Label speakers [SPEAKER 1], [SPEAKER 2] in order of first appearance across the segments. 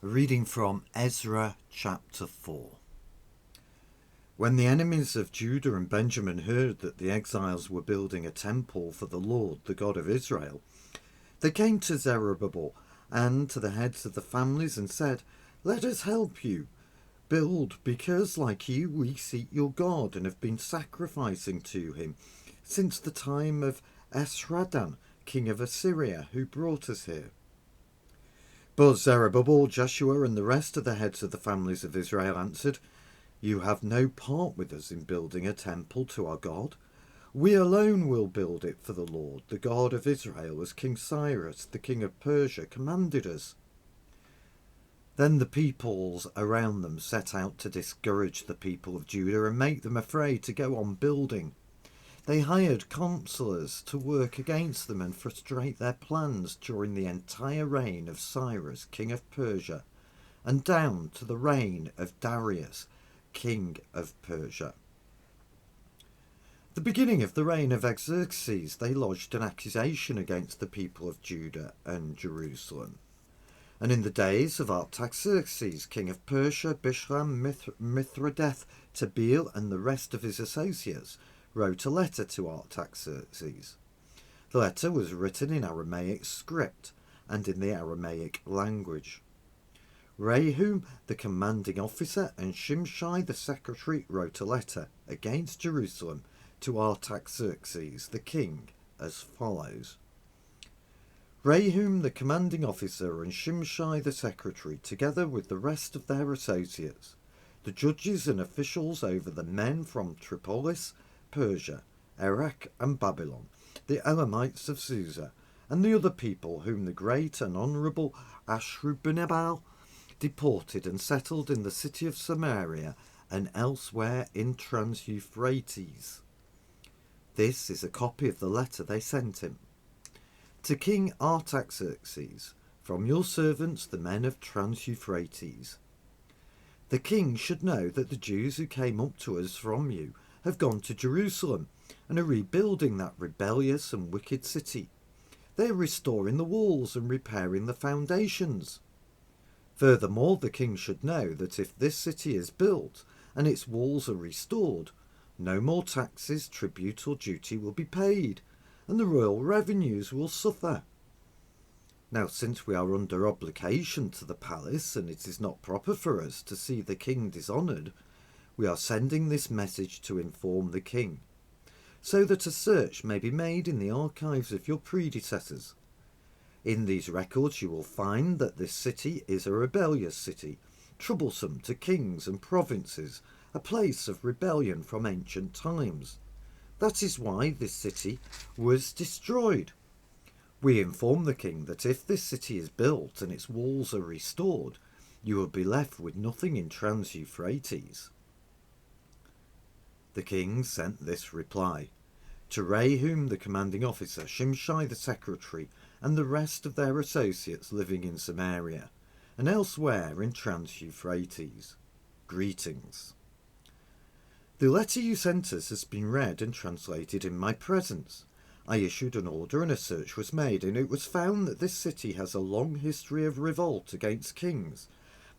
[SPEAKER 1] Reading from Ezra chapter 4. When the enemies of Judah and Benjamin heard that the exiles were building a temple for the Lord, the God of Israel, they came to Zerubbabel and to the heads of the families and said, "Let us help you build, because like you we seek your God and have been sacrificing to him since the time of Esarhaddon, king of Assyria, who brought us here." But Zerubbabel, Joshua, and the rest of the heads of the families of Israel answered, "You have no part with us in building a temple to our God. We alone will build it for the Lord, the God of Israel, as King Cyrus, the king of Persia, commanded us." Then the peoples around them set out to discourage the people of Judah and make them afraid to go on building. They hired counselors to work against them and frustrate their plans during the entire reign of Cyrus, king of Persia, and down to the reign of Darius, king of Persia. At the beginning of the reign of Xerxes, they lodged an accusation against the people of Judah and Jerusalem. And in the days of Artaxerxes, king of Persia, Bishlam, Mithridates, Tabeel, and the rest of his associates wrote a letter to Artaxerxes. The letter was written in Aramaic script and in the Aramaic language. Rehum, the commanding officer, and Shimshai, the secretary, wrote a letter against Jerusalem to Artaxerxes, the king, as follows. Rehum, the commanding officer, and Shimshai, the secretary, together with the rest of their associates, the judges and officials over the men from Tripolis, Persia, Iraq, and Babylon, the Elamites of Susa, and the other people whom the great and honourable Ashurbanipal deported and settled in the city of Samaria and elsewhere in Trans-Euphrates. This is a copy of the letter they sent him. To King Artaxerxes, from your servants the men of Trans-Euphrates. The king should know that the Jews who came up to us from you have gone to Jerusalem and are rebuilding that rebellious and wicked city. They are restoring the walls and repairing the foundations. Furthermore, the king should know that if this city is built and its walls are restored, no more taxes, tribute or duty will be paid, and the royal revenues will suffer. Now, since we are under obligation to the palace, and it is not proper for us to see the king dishonoured, we are sending this message to inform the king, so that a search may be made in the archives of your predecessors. In these records you will find that this city is a rebellious city, troublesome to kings and provinces, a place of rebellion from ancient times. That is why this city was destroyed. We inform the king that if this city is built and its walls are restored, you will be left with nothing in Trans-Euphrates. The king sent this reply to Rehum, the commanding officer, Shimshai, the secretary, and the rest of their associates living in Samaria and elsewhere in Trans-Euphrates. Greetings. The letter you sent us has been read and translated in my presence. I issued an order and a search was made, and it was found that this city has a long history of revolt against kings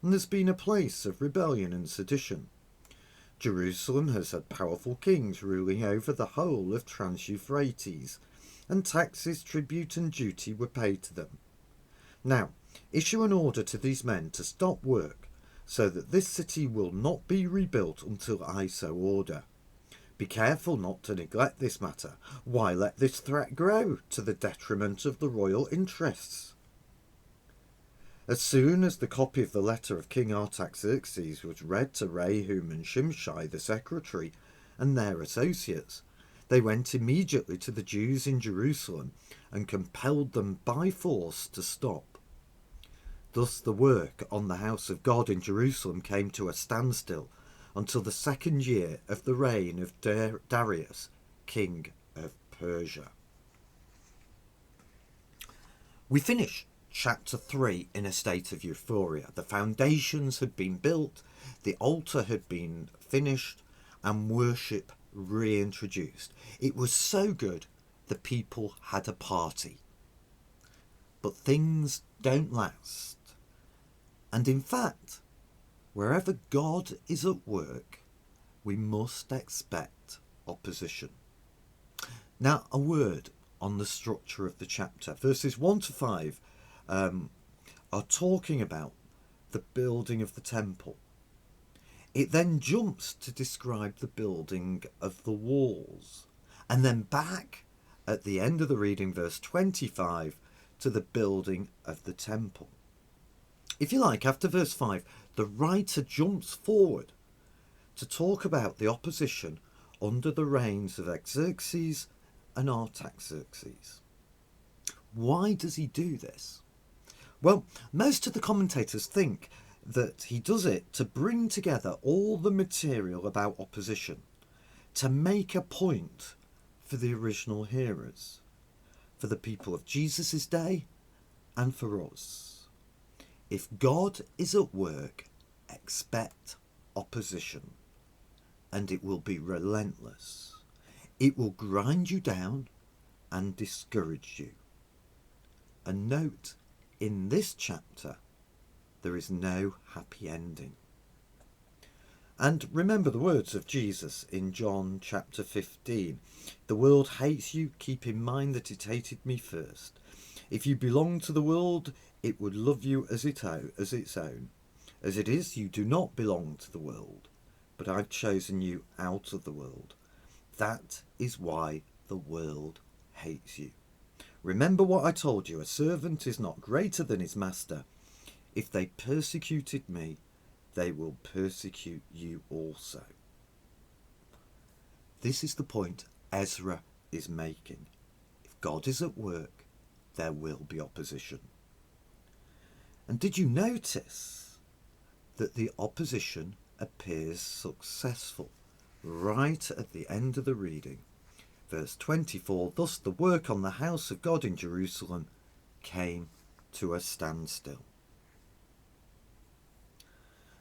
[SPEAKER 1] and has been a place of rebellion and sedition. Jerusalem has had powerful kings ruling over the whole of Trans-Euphrates, and taxes, tribute and duty were paid to them. Now, issue an order to these men to stop work, so that this city will not be rebuilt until I so order. Be careful not to neglect this matter. Why let this threat grow to the detriment of the royal interests? As soon as the copy of the letter of King Artaxerxes was read to Rehum and Shimshai the secretary and their associates, they went immediately to the Jews in Jerusalem and compelled them by force to stop. Thus the work on the house of God in Jerusalem came to a standstill until the second year of the reign of Darius, king of Persia. We finish chapter 3 in a state of euphoria. The foundations had been built, the altar had been finished, and worship reintroduced. It was so good the people had a party. But things don't last. And in fact, wherever God is at work, we must expect opposition. Now, a word on the structure of the chapter. Verses 1 to 5 are talking about the building of the temple. It then jumps to describe the building of the walls, and then back at the end of the reading, verse 25, to the building of the temple. If you like, after verse 5, the writer jumps forward to talk about the opposition under the reigns of Xerxes and Artaxerxes. Why does he do this? Well, most of the commentators think that he does it to bring together all the material about opposition, to make a point for the original hearers, for the people of Jesus' day and for us. If God is at work, expect opposition, and it will be relentless. It will grind you down and discourage you. And note, in this chapter, there is no happy ending. And remember the words of Jesus in John chapter 15. The world hates you, keep in mind that it hated me first. If you belong to the world, it would love you as its own. As it is, you do not belong to the world, but I've chosen you out of the world. That is why the world hates you. Remember what I told you, a servant is not greater than his master. If they persecuted me, they will persecute you also. This is the point Ezra is making. If God is at work, there will be opposition. And did you notice that the opposition appears successful right at the end of the reading? Verse 24, thus the work on the house of God in Jerusalem came to a standstill.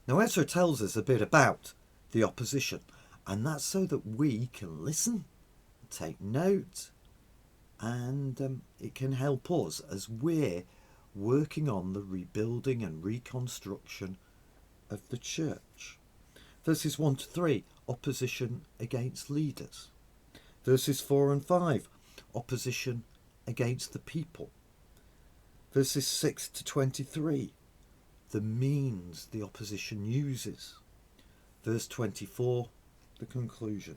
[SPEAKER 1] Now Ezra tells us a bit about the opposition, and that's so that we can listen, take note, and it can help us as we're working on the rebuilding and reconstruction of the church. Verses 1 to 3, opposition against leaders. Verses 4 and 5, opposition against the people. Verses 6 to 23, the means the opposition uses. Verse 24, the conclusion.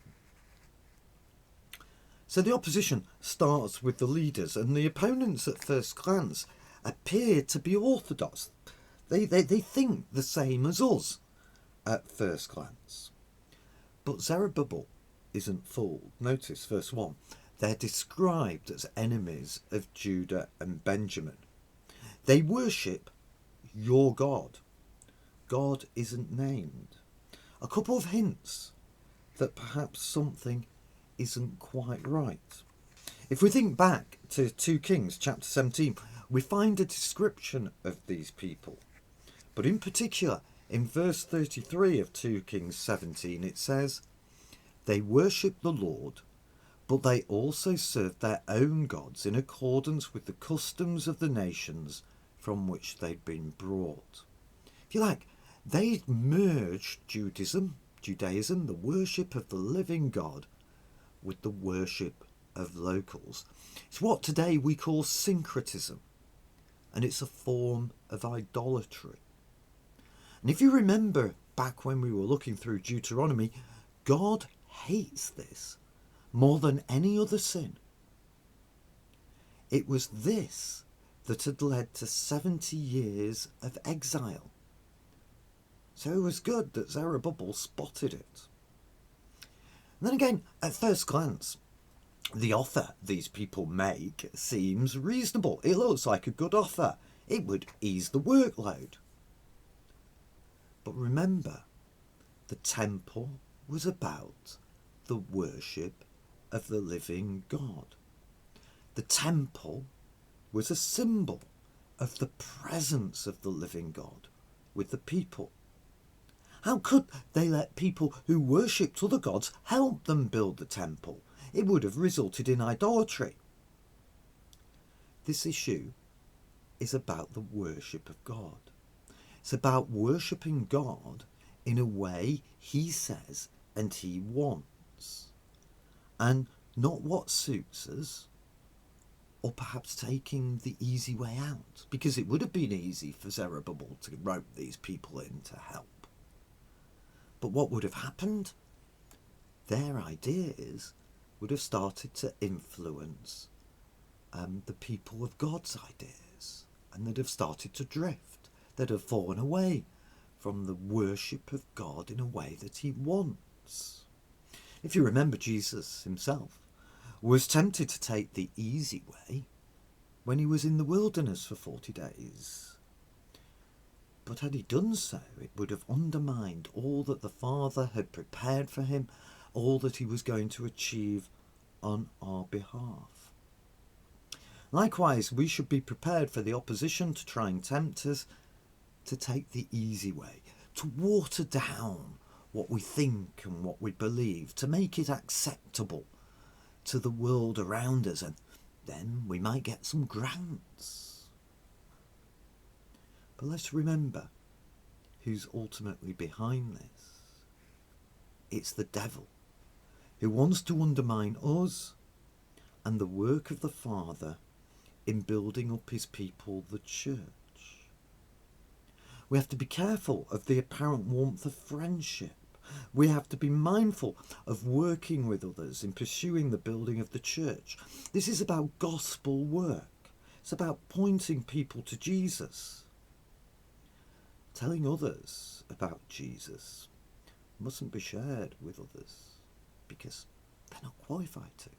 [SPEAKER 1] So the opposition starts with the leaders, and the opponents at first glance appear to be orthodox. They think the same as us at first glance. But Zerubbabel isn't fooled. Notice verse 1. They're described as enemies of Judah and Benjamin. They worship your God. God isn't named. A couple of hints that perhaps something isn't quite right. If we think back to 2 Kings chapter 17, we find a description of these people. But in particular, in verse 33 of 2 Kings 17, it says, they worship the Lord, but they also served their own gods in accordance with the customs of the nations from which they'd been brought. If you like, they merged Judaism, the worship of the living God, with the worship of locals. It's what today we call syncretism, and it's a form of idolatry. And if you remember back when we were looking through Deuteronomy, God hates this more than any other sin. It was this that had led to 70 years of exile. So it was good that Zerubbabel spotted it. And then again, at first glance, the offer these people make seems reasonable. It looks like a good offer. It would ease the workload. But remember, the temple was about the worship of the living God. The temple was a symbol of the presence of the living God with the people. How could they let people who worshipped other gods help them build the temple? It would have resulted in idolatry. This issue is about the worship of God. It's about worshipping God in a way he says and he wants, and not what suits us, or perhaps taking the easy way out, because it would have been easy for Zerubbabel to rope these people in to help. But what would have happened? Their ideas would have started to influence the people of God's ideas, and they'd have started to drift. They'd have fallen away from the worship of God in a way that he wants. If you remember, Jesus himself was tempted to take the easy way when he was in the wilderness for 40 days. But had he done so, it would have undermined all that the Father had prepared for him, all that he was going to achieve on our behalf. Likewise, we should be prepared for the opposition to try and tempt us to take the easy way, to water down what we think and what we believe, to make it acceptable to the world around us, and then we might get some grants. But let's remember who's ultimately behind this. It's the devil, who wants to undermine us and the work of the Father in building up his people, the church. We have to be careful of the apparent warmth of friendship. We have to be mindful of working with others in pursuing the building of the church. This is about gospel work. It's about pointing people to Jesus. Telling others about Jesus mustn't be shared with others because they're not qualified to.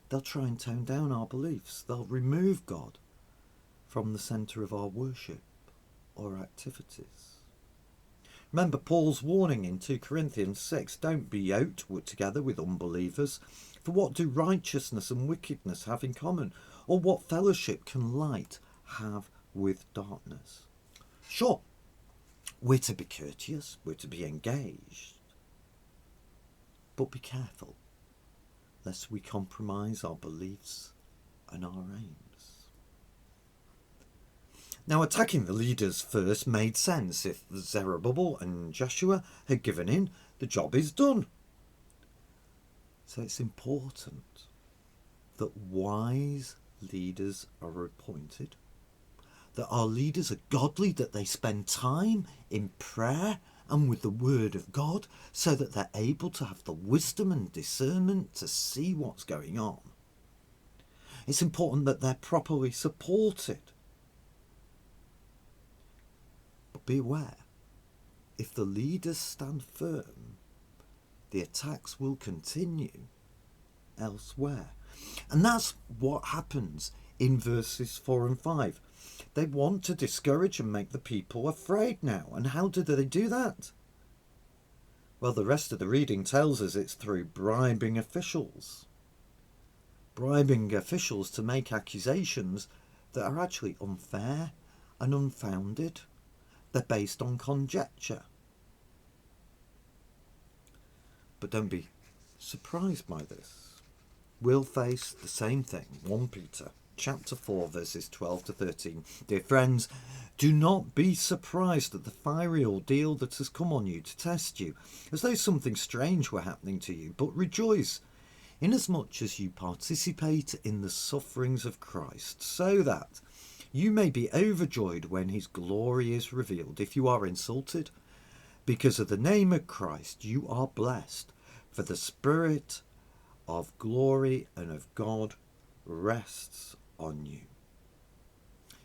[SPEAKER 1] They'll try and tone down our beliefs. They'll remove God from the centre of our worship or activities. Remember Paul's warning in 2 Corinthians 6, don't be yoked together with unbelievers, for what do righteousness and wickedness have in common? Or what fellowship can light have with darkness? Sure, we're to be courteous, we're to be engaged, but be careful, lest we compromise our beliefs and our aims. Now, attacking the leaders first made sense. If Zerubbabel and Joshua had given in, the job is done. So it's important that wise leaders are appointed, that our leaders are godly, that they spend time in prayer and with the word of God, so that they're able to have the wisdom and discernment to see what's going on. It's important that they're properly supported. Beware, if the leaders stand firm, the attacks will continue elsewhere. And that's what happens in verses 4 and 5. They want to discourage and make the people afraid now. And how do they do that? Well, the rest of the reading tells us it's through bribing officials. Bribing officials to make accusations that are actually unfair and unfounded. They're based on conjecture. But don't be surprised by this. We'll face the same thing. 1 Peter chapter 4 verses 12 to 13. Dear friends, do not be surprised at the fiery ordeal that has come on you to test you, as though something strange were happening to you, but rejoice, inasmuch as you participate in the sufferings of Christ, so that you may be overjoyed when his glory is revealed. If you are insulted because of the name of Christ, you are blessed, for the Spirit of glory and of God rests on you.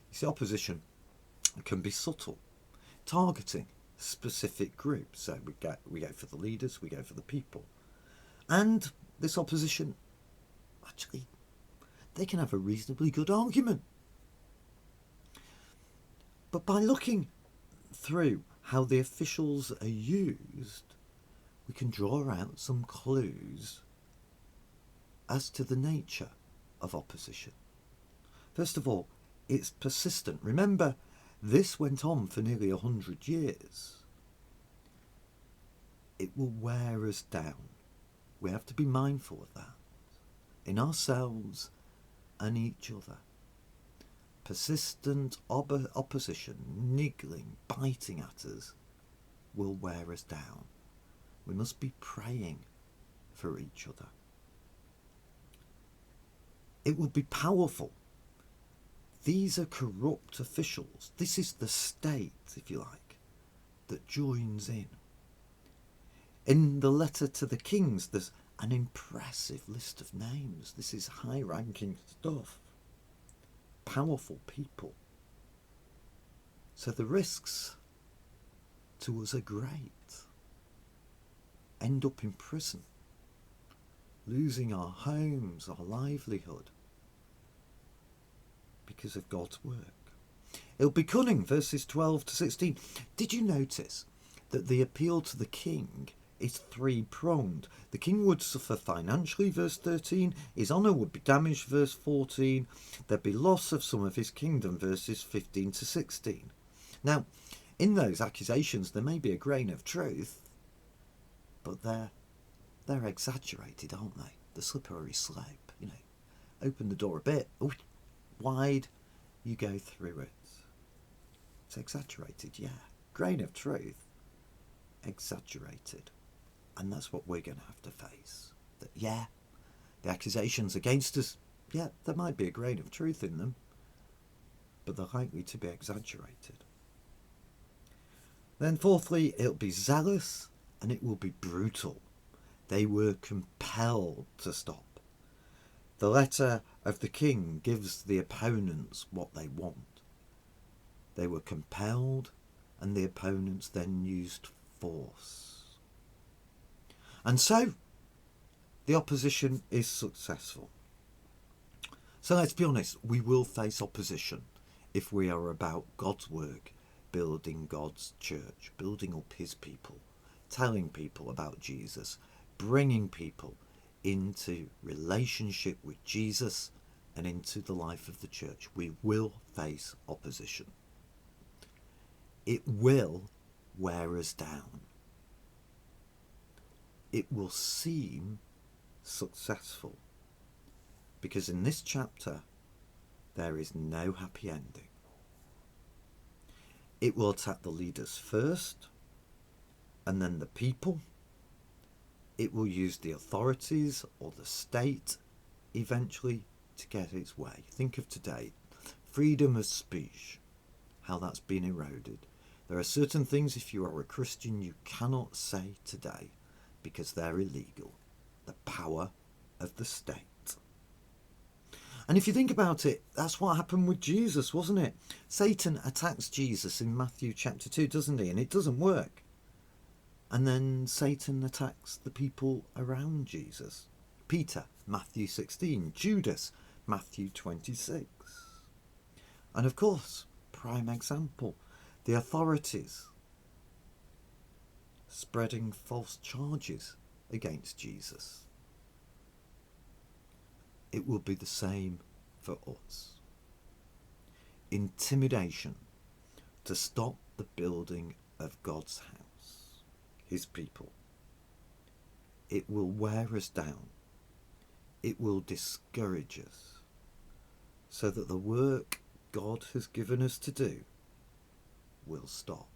[SPEAKER 1] You see, opposition can be subtle, targeting specific groups. So we go for the leaders, we go for the people. And this opposition, actually, they can have a reasonably good argument. But by looking through how the officials are used, we can draw out some clues as to the nature of opposition. First of all, it's persistent. Remember, this went on for nearly 100 years. It will wear us down. We have to be mindful of that in ourselves and each other. persistent opposition, niggling, biting at us, will wear us down. We must be praying for each other. It will be powerful. These are corrupt officials. This is the state, if you like, that joins in. In the letter to the kings, there's an impressive list of names. This is high-ranking stuff. Powerful people. So the risks to us are great. End up in prison, losing our homes, our livelihood, because of God's work. It'll be cunning, verses 12 to 16. Did you notice that the appeal to the king is three-pronged? The king would suffer financially, verse 13. His honour would be damaged, verse 14. There'd be loss of some of his kingdom, verses 15 to 16. Now, in those accusations, there may be a grain of truth, but they're exaggerated, aren't they? The slippery slope, Open the door a bit, wide, you go through it. It's exaggerated, yeah. Grain of truth, exaggerated. And that's what we're going to have to face. That, yeah, the accusations against us, yeah, there might be a grain of truth in them, but they're likely to be exaggerated. Then fourthly, it'll be zealous and it will be brutal. They were compelled to stop. The letter of the king gives the opponents what they want. They were compelled, and the opponents then used force. And so, the opposition is successful. So let's be honest, we will face opposition if we are about God's work, building God's church, building up his people, telling people about Jesus, bringing people into relationship with Jesus and into the life of the church. We will face opposition. It will wear us down. It will seem successful, because in this chapter there is no happy ending. It will attack the leaders first, and then the people. It will use the authorities or the state eventually to get its way. Think of today, freedom of speech, how that's been eroded. There are certain things, if you are a Christian, you cannot say today because they're illegal. The power of the state. And if you think about it, that's what happened with Jesus, wasn't it? Satan attacks Jesus in Matthew chapter 2, doesn't he? And it doesn't work. And then Satan attacks the people around Jesus. Peter, Matthew 16. Judas, Matthew 26. And of course, prime example, the authorities spreading false charges against Jesus. It will be the same for us. Intimidation to stop the building of God's house, his people. It will wear us down. It will discourage us, so that the work God has given us to do will stop.